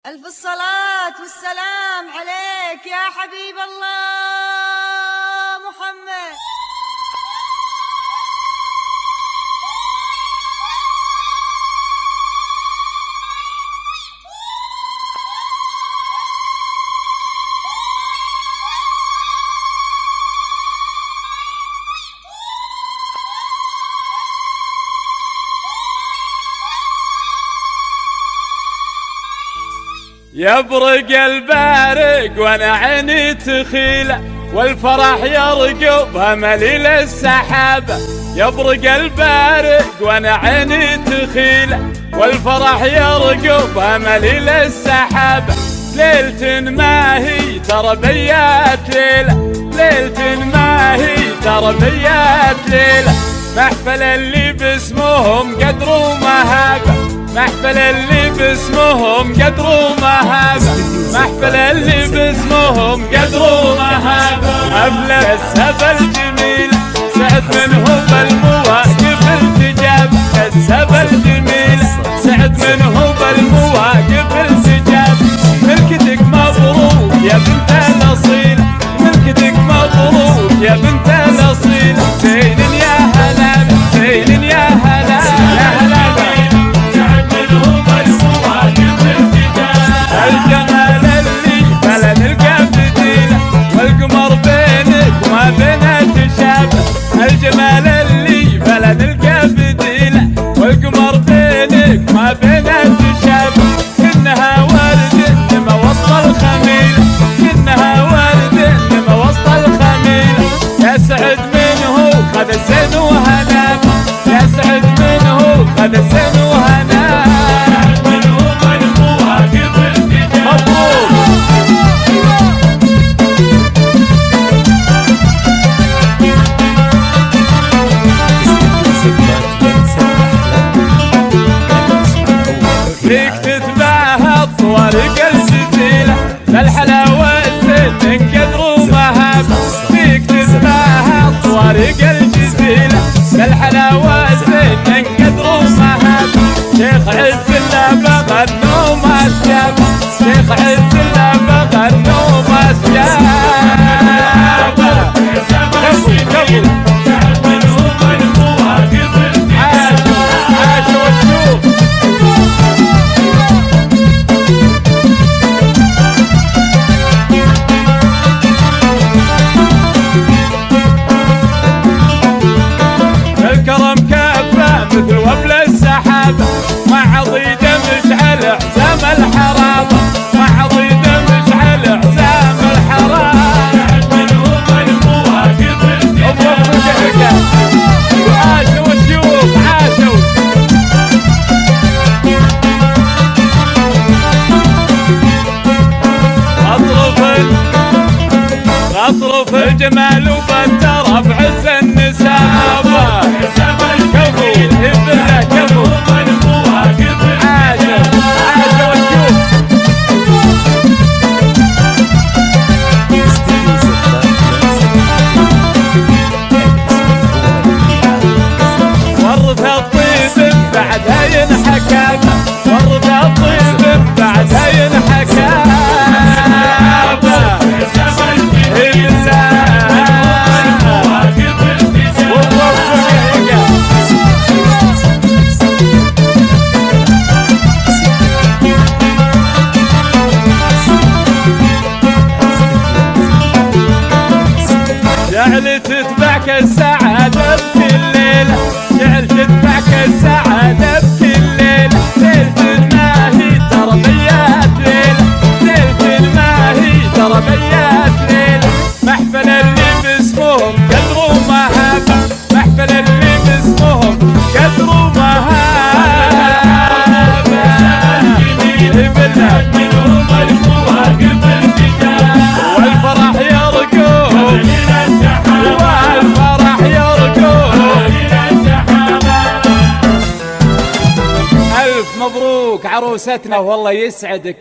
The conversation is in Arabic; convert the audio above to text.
ألف الصلاة والسلام عليك يا حبيب الله محمد. يبرق البارق وانا عيني تخيله والفرح يرقب همليل السحابه. يبرق البارق وانا عيني تخيله والفرح يرقب همليل السحابه. ليلة ما هي ترى بيات ليله، ليلة ما هي ترى بيات ليله. محفل اللي باسمهم قدر ومهابه، محفل اللي باسمهم قدر ومهابه، محفل اللي باسمهم قدر ومهابه. حفلة السبا الجميلة سعد منهم بالمواقف التجابة، السبا الجميلة سعد منهم بالمواقف التجابة. ملكتك مبروك يا بنت الأصيلة، ملكتك مبروك يا بنت الأصيلة. زين يا هلا زين يا هلا يا هلا. الجمال اللي فلا نلقى بديله والقمر بينك وما بينها تشابه. الجمال اللي فلا نلقى بديله والقمر بينك ما بينها تشابه. كأنها ورد انما وسط الخميله، كأنها ورد انما وسط الخميله. يا سعد منه خذ الزين وهناه، يا سعد منه خذ الزين وهناه. فيك تتباهى طوارق الجزيلة بالحلاوة من قدر ومهابة. فيك تتباهى طوارق الجزيلة بالحلاوة من قدر ومهابة. شيخ عز الله بغى النوم الشاب، شيخ عز الله بغى النوم الشاب. مثل وبل السحابة مع ضيد مشعل عزام الحرابة، مع ضيد مشعل عزام الحرابة. عاشوا الشيوخ عاشوا. اطرف الجمال وبالترف عز النسابة. ورث الطيب بعدها ينحكى، ورث الطيب بعدها ينحكى. جعل تتبعك السعادة بكل ليلة، جعل تتبعك السعادة بكل ليلة. ليلة ما هي ترى بيات ليلة، ليلة ما هي ترى بيات ليلة. محفل اللي باسمهم قدر ومهابة، محفل اللي باسمهم قدر ومهابة. والفرح يرقب والفرح يرقب. ألف مبروك عروستنا والله يسعدك.